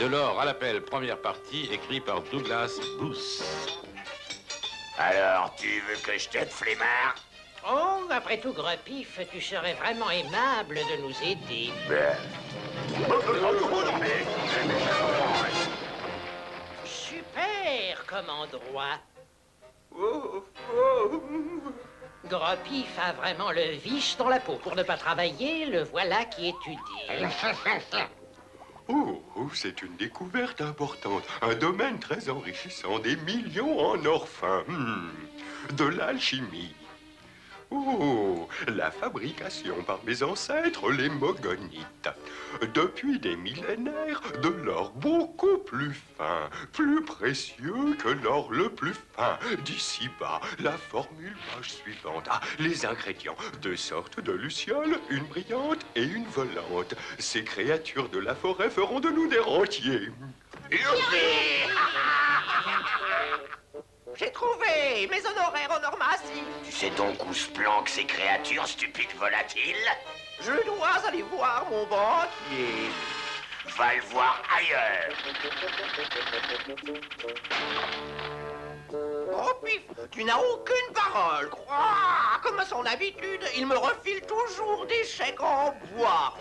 De l'or à l'appel, première partie, écrit par Douglas Booth. Alors, tu veux que je t'aide, flemmard? Oh, après tout, Gros-Pif, tu serais vraiment aimable de nous aider. Super comme endroit. Gros-Pif a vraiment le vice dans la peau. Pour ne pas travailler, le voilà qui étudie. Oh, c'est une découverte importante. Un domaine très enrichissant, des millions en or fin. De l'alchimie. Oh, la fabrication par mes ancêtres, les Mogonites. Depuis des millénaires, de l'or beaucoup plus fin, plus précieux que l'or le plus fin. D'ici bas, la formule page suivante. Ah, les ingrédients. 2 sortes de lucioles, une brillante et une volante. Ces créatures de la forêt feront de nous des rentiers. J'ai trouvé mes honoraires en or massif. Tu sais donc où se planquent ces créatures stupides volatiles? Je dois aller voir mon banquier. Va le voir ailleurs. Oh, Pif, tu n'as aucune parole. Comme à son habitude, il me refile toujours des chèques en bois.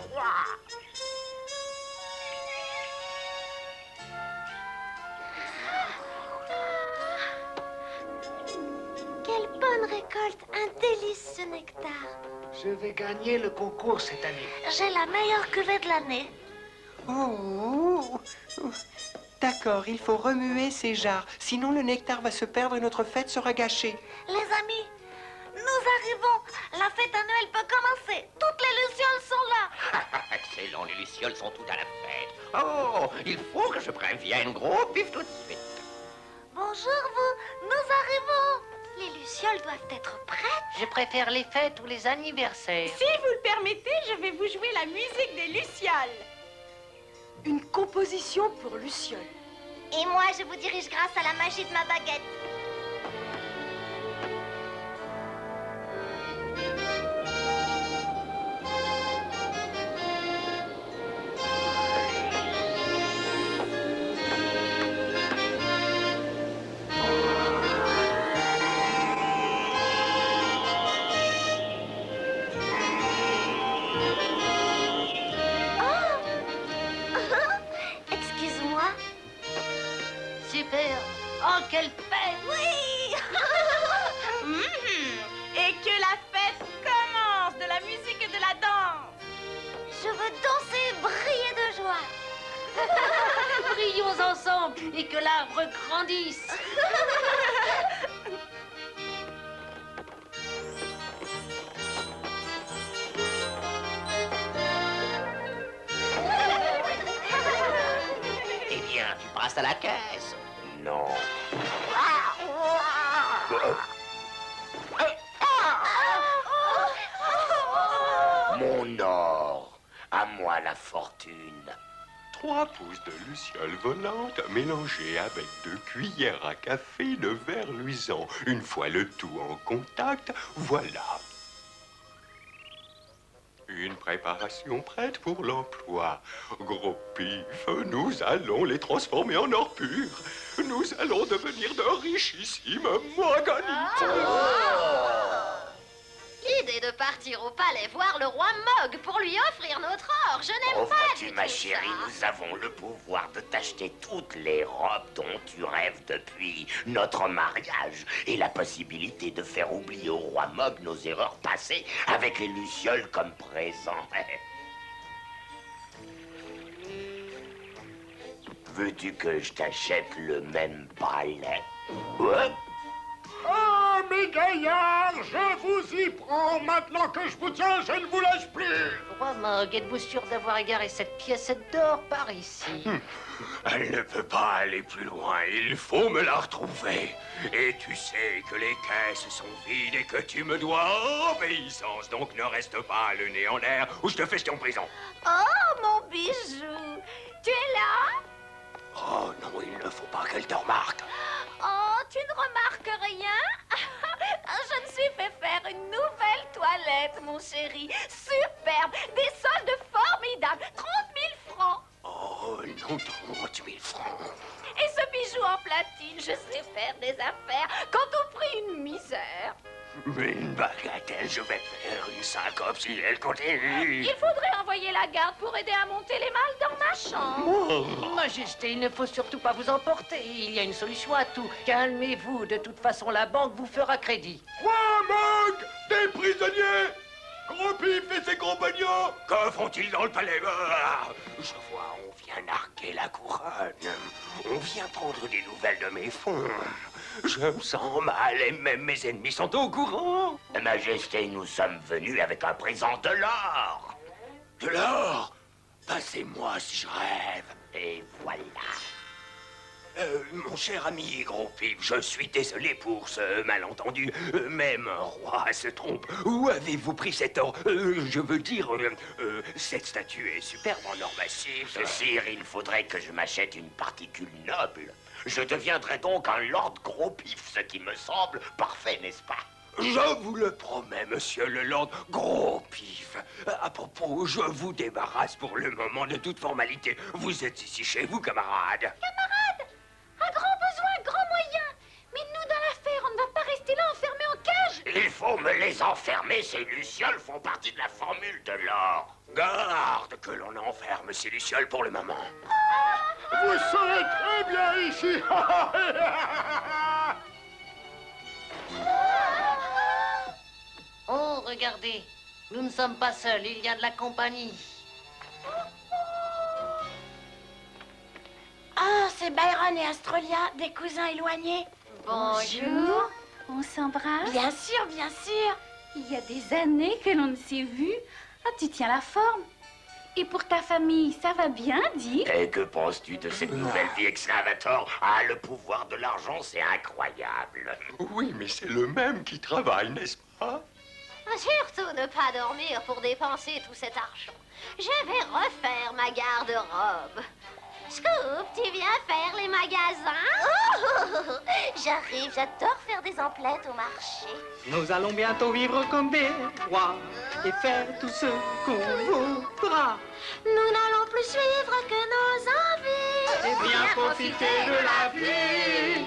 Quelle bonne récolte, un délice ce nectar. Je vais gagner le concours cette année. J'ai la meilleure cuvée de l'année. Oh, d'accord, il faut remuer ces jarres. Sinon, le nectar va se perdre et notre fête sera gâchée. Les amis, nous arrivons. La fête à Noël peut commencer. Toutes les lucioles sont là. Excellent, les lucioles sont toutes à la fête. Oh, il faut que je prévienne Gros Pif tout de suite. Bonjour vous, nous arrivons. Les lucioles doivent être prêtes. Je préfère les fêtes ou les anniversaires. Si vous le permettez, je vais vous jouer la musique des lucioles. Une composition pour lucioles. Et moi, je vous dirige grâce à la magie de ma baguette. Super. Oh, quelle fête! Oui. Et que la fête commence, de la musique et de la danse. Je veux danser et briller de joie. Brillons ensemble et que l'arbre grandisse. Eh bien, tu passes à la caisse. Non. Mon or. À moi la fortune. 3 pouces de lucioles volantes mélangées avec 2 cuillères à café de verre luisant. Une fois le tout en contact, voilà. Une préparation prête pour l'emploi. Gros Pif, nous allons les transformer en or pur. Nous allons devenir de richissimes Mogonites. L'idée de partir au palais voir le roi Mog pour lui offrir notre or, je n'aime pas Vois-tu, du ma tout chérie, ça. nous avons le pouvoir de t'acheter toutes les robes dont tu rêves depuis notre mariage et la possibilité de faire oublier au roi Mog nos erreurs passées avec les lucioles comme présent. Veux-tu que je t'achète le même balai? Ouais. Ah, mes gaillards, je vous y prends. Maintenant que je vous tiens, je ne vous lâche plus. Roi Mog, êtes-vous sûr d'avoir égaré cette piécette d'or par ici? Elle ne peut pas aller plus loin, il faut me la retrouver. Et tu sais que les caisses sont vides et que tu me dois obéissance. Donc ne reste pas le nez en l'air ou je te fais jeter en prison. Oh, mon bijou, tu es là? Oh non, il ne faut pas qu'elle te remarque. Oh, tu ne remarques rien? Je me suis fait faire une nouvelle toilette, mon chéri. Superbe, des soldes formidables, 30 000 francs. Oh Non, 30 000 francs. Et ce bijou en platine, je sais faire des affaires. Quant au prix, une misère. Mais une bagatelle, je vais faire une syncope si elle continue. Il faudrait envoyer la garde pour aider à monter les malles dans ma chambre. Majesté, il ne faut surtout pas vous emporter. Il y a une solution à tout. Calmez-vous. De toute façon, la banque vous fera crédit. Roi Mog, des prisonniers. Gros Pif et ses compagnons. Que font-ils dans le palais? Je vois, on vient narguer la couronne. On vient prendre des nouvelles de mes fonds. Je me sens mal et même mes ennemis sont au courant. Majesté, nous sommes venus avec un présent de l'or. De l'or? Passez-moi si je rêve. Et voilà. Mon cher ami Gros Pif, je suis désolé pour ce malentendu. Même un roi se trompe. Où avez-vous pris cet or? Je veux dire, cette statue est superbe en or massif. Sire, il faudrait que je m'achète une particule noble. Je deviendrai donc un Lord Gros Pif, ce qui me semble parfait, n'est-ce pas? Je vous le promets, monsieur le Lord Gros Pif. À propos, je vous débarrasse pour le moment de toute formalité. Vous êtes ici chez vous, camarade. Camarade, un grand besoin, grand moyen. Mais nous, dans l'affaire, on ne va pas rester là enfermés en cage. Il faut me les enfermer, ces lucioles font partie de la formule de l'or. Garde que l'on enferme ces lucioles pour le moment. Vous serez très bien ici. Oh, regardez. Nous ne sommes pas seuls. Il y a de la compagnie. Ah, c'est Byron et Astrolia, des cousins éloignés. Bonjour. On s'embrasse. Bien sûr, bien sûr. Il y a des années que l'on ne s'est vu. Ah, tu tiens la forme. Et pour ta famille, ça va bien, dis? Et que penses-tu de cette nouvelle vie excavator? Ah, le pouvoir de l'argent, c'est incroyable. Oui, mais c'est le même qui travaille, n'est-ce pas? Surtout ne pas dormir pour dépenser tout cet argent. Je vais refaire ma garde-robe. Scoop, tu viens faire les magasins? J'arrive, j'adore faire des emplettes au marché. Nous allons bientôt vivre comme des rois et faire tout ce qu'on voudra. Nous n'allons plus suivre que nos envies. Et bien profiter de la vie.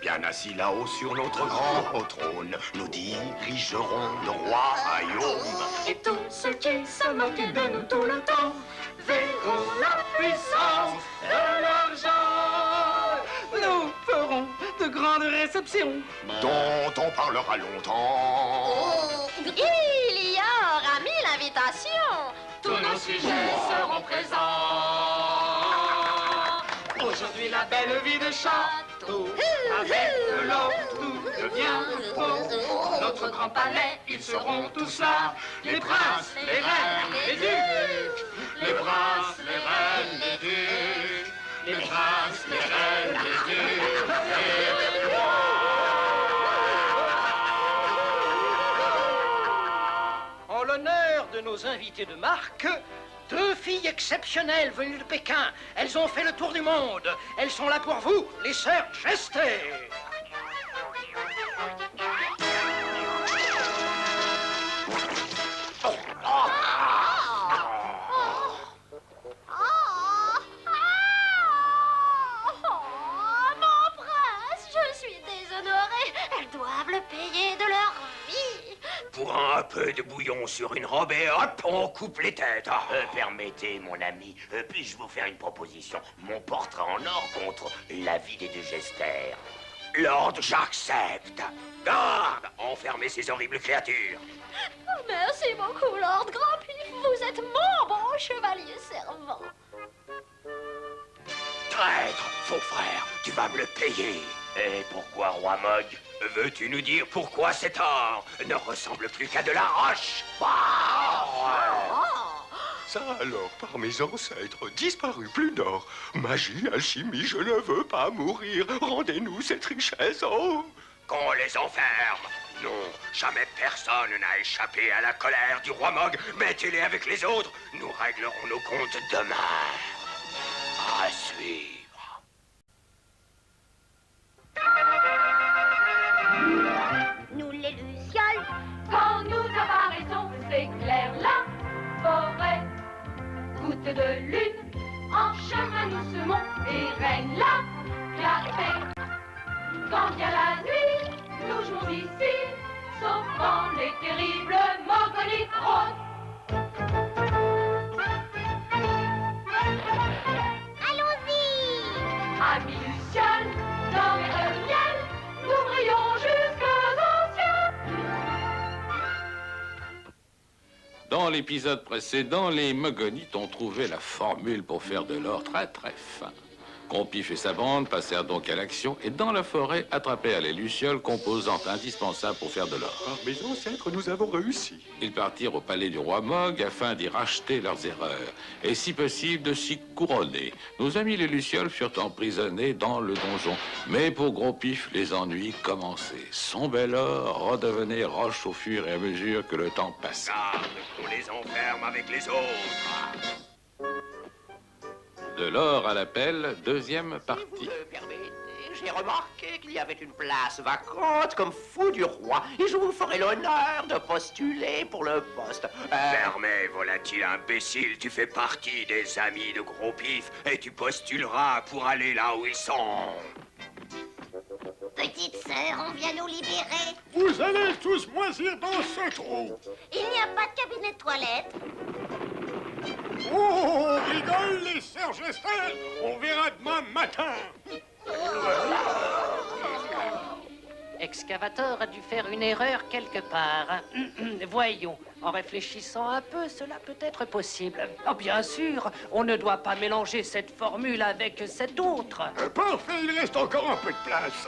Bien assis là-haut sur notre grand trône, nous dirigerons de royaume. Et tous ceux qui se moquent de nous tout le temps verront la puissance de l'argent. Nous ferons de grandes réceptions Dont on parlera longtemps. Il y aura 1000 invitations. Tous nos sujets seront présents. Aujourd'hui la belle vie de château, avec de l'or tout devient beau. Notre grand palais, ils seront tous là. Les princes, les reines, les ducs. Les princes, les reines, les ducs. Les princes, les reines, les ducs. En l'honneur de nos invités de marque, 2 filles exceptionnelles venues de Pékin. Elles ont fait le tour du monde. Elles sont là pour vous, les sœurs Gester. Mon prince, je suis déshonorée. Elles doivent le payer de leur vie. Pour un peu de bouillon sur une robe et hop, on coupe les têtes. Permettez, mon ami, puis-je vous faire une proposition? Mon portrait en or contre la vie des 2 gesters. Lord, j'accepte. Garde, enfermez ces horribles créatures. Merci beaucoup, Lord Grand-Pif. Vous êtes mon bon chevalier servant. Traître, faux frère, tu vas me le payer. Et pourquoi, Roi Mog? Veux-tu nous dire pourquoi cet or ne ressemble plus qu'à de la roche? Ça alors, par mes ancêtres, disparu plus d'or. Magie, alchimie, je ne veux pas mourir. Rendez-nous cette richesse, oh! Qu'on les enferme. Non, jamais personne n'a échappé à la colère du Roi Mog. Mettez-les avec les autres. Nous réglerons nos comptes demain. À suivre. Nous les lucioles. Quand nous apparaissons, c'est clair, la forêt. Goutte de lune, en chemin nous serons. règne la clarté. Quand vient la nuit, nous jouons ici, sauf quand les terribles mogolites rôdent. Amis Lucioles, dormez le miel, nous brillons jusqu'aux cieux. Dans l'épisode précédent, les Mogonites ont trouvé la formule pour faire de l'or très très fin. Grompif et sa bande passèrent donc à l'action et dans la forêt attrapèrent les lucioles, composantes indispensables pour faire de l'or. Par mes ancêtres, nous avons réussi. Ils partirent au palais du roi Mog afin d'y racheter leurs erreurs et si possible de s'y couronner. Nos amis les lucioles furent emprisonnés dans le donjon, mais pour Grompif, les ennuis commençaient. Son bel or redevenait roche au fur et à mesure que le temps passait. Garde qu'on les enferme avec les autres. De l'or à l'appel, deuxième partie. Si vous me permettez, j'ai remarqué qu'il y avait une place vacante comme fou du roi et je vous ferai l'honneur de postuler pour le poste. Fermez, volatile imbécile, tu fais partie des amis de Grompif et tu postuleras pour aller là où ils sont. Petite sœur, on vient nous libérer. Vous allez tous moisir dans ce trou. Il n'y a pas de cabinet de toilette. Oh, on rigole, les sœurs Gestel. On verra demain matin. Excavator a dû faire une erreur quelque part. Voyons, en réfléchissant un peu, cela peut être possible. Oh, bien sûr, on ne doit pas mélanger cette formule avec cette autre. Parfait, il reste encore un peu de place.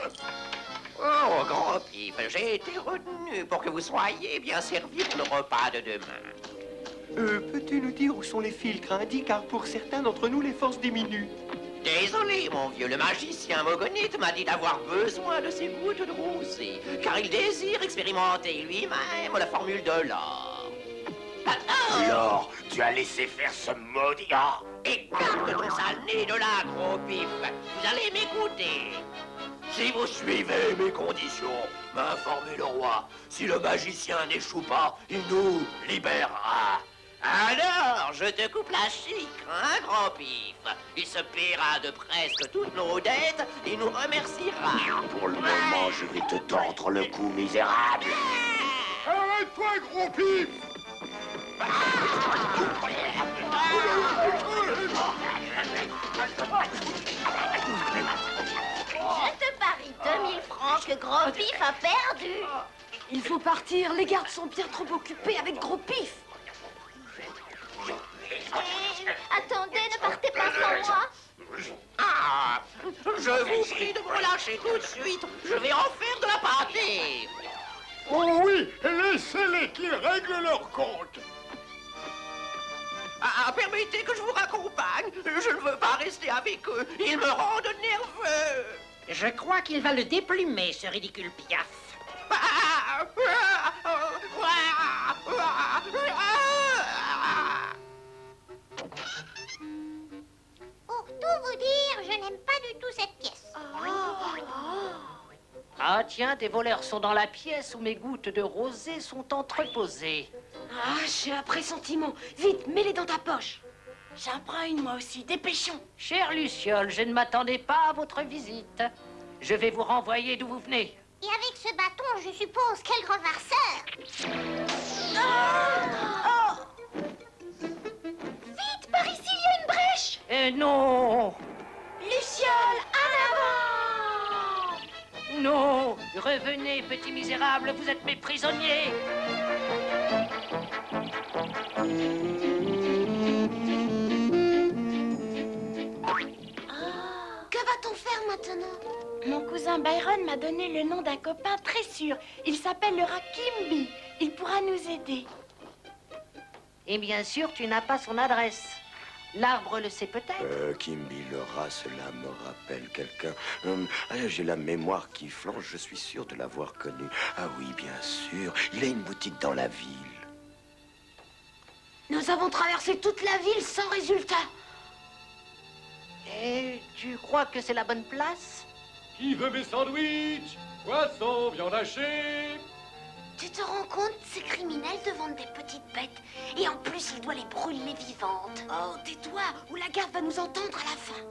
Oh, Grompif, j'ai été retenu pour que vous soyez bien servis pour le repas de demain. Peux-tu nous dire où sont les filtres indiqués, car pour certains d'entre nous, les forces diminuent. Désolé, mon vieux, le magicien Mogonite m'a dit d'avoir besoin de ces gouttes de rosée, car il désire expérimenter lui-même la formule de l'or. L'or, tu as laissé faire ce maudit or. Écarte ton sale nez de là, Grompif. Vous allez m'écouter. Si vous suivez mes conditions, m'informez le roi. Si le magicien n'échoue pas, il nous libérera. Alors, je te coupe la chic, hein, Grompif? Il se paiera de presque toutes nos dettes et nous remerciera. Pour le moment, je vais te tordre le cou, misérable. Arrête-toi, Grompif. Je te parie 2000 francs que Grompif a perdu. Il faut partir, les gardes sont bien trop occupés avec Grompif. Attendez, ne partez pas sans moi. Ah, je vous prie de me lâcher tout de suite. Je vais en faire de la pâtée. Oh oui, laissez-les qu'ils règlent leur compte. Permettez que je vous raccompagne. Je ne veux pas rester avec eux. Ils me rendent nerveux. Je crois qu'il va le déplumer, ce ridicule piaf. Pour tout vous dire, je n'aime pas du tout cette pièce. Ah tiens, des voleurs sont dans la pièce où mes gouttes de rosée sont entreposées. Ah, j'ai un pressentiment. Vite, mets-les dans ta poche. J'en prends une, moi aussi. Dépêchons. Chère Luciole, je ne m'attendais pas à votre visite. Je vais vous renvoyer d'où vous venez. Et avec ce bâton, je suppose, quel grand farceur. Vite, par ici, il y a une brèche. Non. Luciole, en avant. Non. Revenez, petit misérable, vous êtes mes prisonniers. Que va-t-on faire maintenant? Mon cousin Byron m'a donné le nom d'un copain très sûr. Il s'appelle le rat Kimby. Il pourra nous aider. Et bien sûr, tu n'as pas son adresse. L'arbre le sait peut-être. Kimby le rat, cela me rappelle quelqu'un. J'ai la mémoire qui flanche, je suis sûr de l'avoir connu. Ah oui, bien sûr, il a une boutique dans la ville. Nous avons traversé toute la ville sans résultat. Et tu crois que c'est la bonne place? Qui veut mes sandwichs? Poisson, viande hachée. Tu te rends compte, ces criminels te vendent des petites bêtes. Et en plus, il doit les brûler vivantes. Oh, tais-toi, ou la garde va nous entendre à la fin.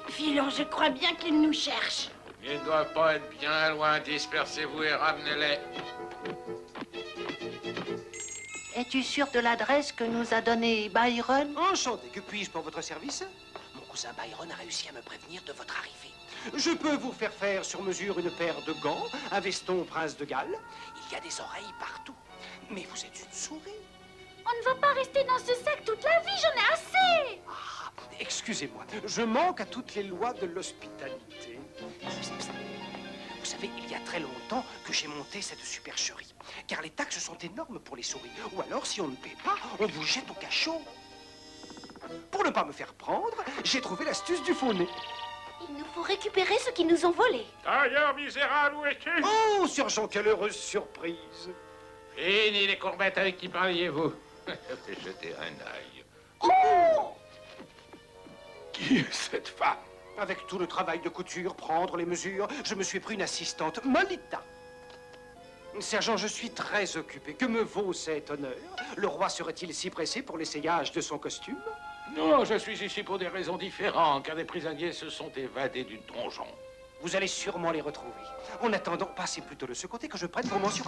Filons, je crois bien qu'ils nous cherchent. Il ne doit pas être bien loin. Dispersez-vous et ramenez-les. Es-tu sûr de l'adresse que nous a donnée Byron? Enchanté, que puis-je pour votre service? Mon cousin Byron a réussi à me prévenir de votre arrivée. Je peux vous faire sur mesure une paire de gants, un veston prince de Galles. Il y a des oreilles partout. Mais vous êtes une souris. On ne va pas rester dans ce sac toute la vie, j'en ai assez. Ah, excusez-moi, je manque à toutes les lois de l'hospitalité. Vous savez, il y a très longtemps que j'ai monté cette supercherie. Car les taxes sont énormes pour les souris. Ou alors, si on ne paie pas, on vous jette au cachot. Pour ne pas me faire prendre, j'ai trouvé l'astuce du faux nez. Il nous faut récupérer ce qu'ils nous ont volé. D'ailleurs, misérable, où es-tu? Oh, sergent, quelle heureuse surprise. Fini les courbettes, avec qui parliez-vous? Jetez un œil. Oh! Qui est cette femme? Avec tout le travail de couture, prendre les mesures, je me suis pris une assistante, Molita. Sergent, je suis très occupé. Que me vaut cet honneur? Le roi serait-il si pressé pour l'essayage de son costume? Non, je suis ici pour des raisons différentes, car des prisonniers se sont évadés du donjon. Vous allez sûrement les retrouver. En attendant, passez plutôt de ce côté que je prenne pour mention.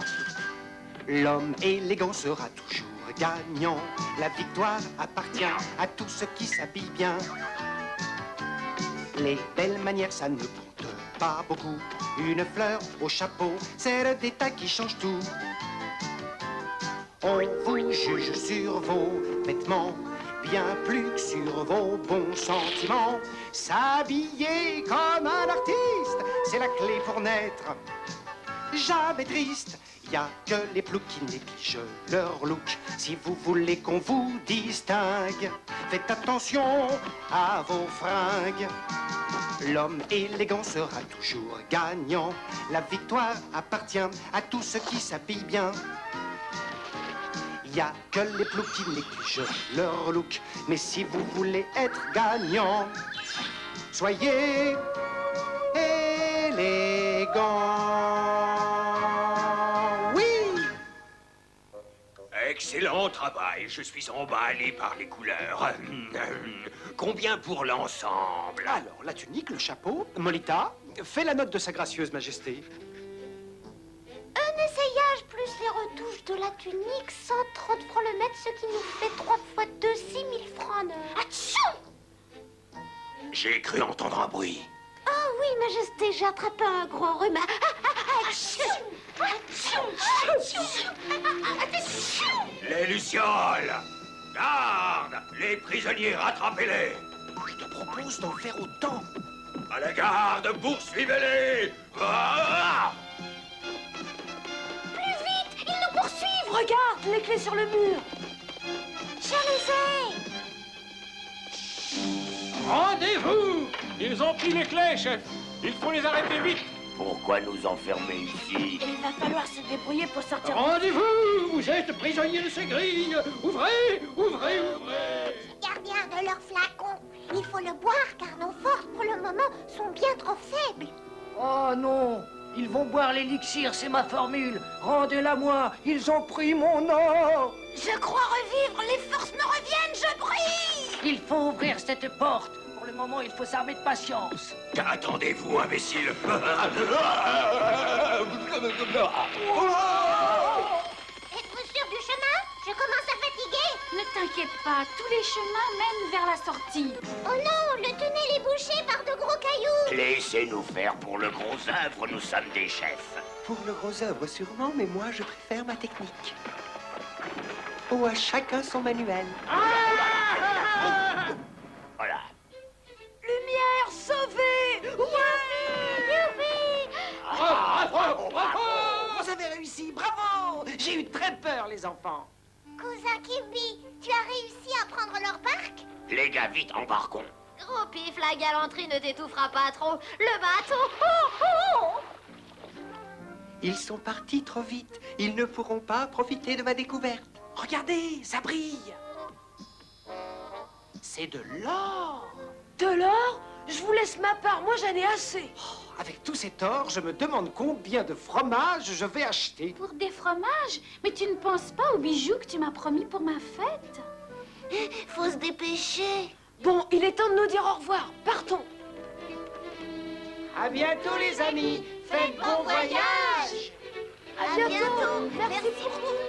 L'homme élégant sera toujours gagnant. La victoire appartient à tous ceux qui s'habillent bien. Les belles manières, ça ne compte pas beaucoup. Une fleur au chapeau, c'est le détail qui change tout. On vous juge sur vos vêtements, bien plus que sur vos bons sentiments. S'habiller comme un artiste, c'est la clé pour n'être jamais triste. Y a que les ploucs qui négligent leur look. Si vous voulez qu'on vous distingue, faites attention à vos fringues. L'homme élégant sera toujours gagnant. La victoire appartient à tous ceux qui s'habillent bien. Y a que les ploucs qui négligent leur look. Mais si vous voulez être gagnant, soyez élégant. Excellent travail, je suis emballé par les couleurs. Combien pour l'ensemble? Alors, la tunique, le chapeau, Molita, fais la note de sa gracieuse majesté. Un essayage plus les retouches de la tunique, 130 francs le mètre, ce qui nous fait 3 fois 2, 6 000 francs en heure. Atchou! J'ai cru entendre un bruit. Oh oui, majesté, j'ai attrapé un gros rhume. Les lucioles! Garde! Les prisonniers, rattrapez-les! Je te propose d'en faire autant. À la garde, poursuivez-les! Ah! Plus vite, ils nous poursuivent. Regarde, les clés sur le mur. Je les ai. Rendez-vous! Ils ont pris les clés, chef. Il faut les arrêter vite. Pourquoi nous enfermer ici? Il va falloir se débrouiller pour sortir. Rendez-vous! Vous êtes prisonniers de ces grilles. Ouvrez! Ouvrez! Ouvrez! Gardien de leur flacon. Il faut le boire car nos forces pour le moment sont bien trop faibles. Oh non! Ils vont boire l'élixir, c'est ma formule. Rendez-la-moi, ils ont pris mon or. Je crois revivre, les forces me reviennent, je prie. Il faut ouvrir cette porte. Pour le moment, il faut s'armer de patience. Attendez-vous, imbécile! Êtes-vous sûr du chemin? Je commence à fatiguer. Ne t'inquiète pas, tous les chemins mènent vers la sortie. Oh non, le tunnel est bouché par de gros cailloux. Laissez-nous faire pour le gros œuvre, nous sommes des chefs. Pour le gros œuvre sûrement, mais moi je préfère ma technique. Oh, à chacun son manuel. Voilà. Lumière sauvée! Youpi! Bravo! Bravo! Vous avez réussi, bravo! J'ai eu très peur, les enfants. Cousin Kimby, tu as réussi à prendre leur barque? Les gars, vite, embarquons. Gros pif, la galanterie ne t'étouffera pas trop. Le bateau... Oh, oh! Ils sont partis trop vite. Ils ne pourront pas profiter de ma découverte. Regardez, ça brille. C'est de l'or. De l'or? Je vous laisse ma part, moi j'en ai assez. Oh, avec tout cet or, je me demande combien de fromages je vais acheter. Pour des fromages? Mais tu ne penses pas aux bijoux que tu m'as promis pour ma fête? Faut se dépêcher. Bon, il est temps de nous dire au revoir. Partons. À bientôt les amis. Faites bon voyage. À bientôt. Merci pour tout.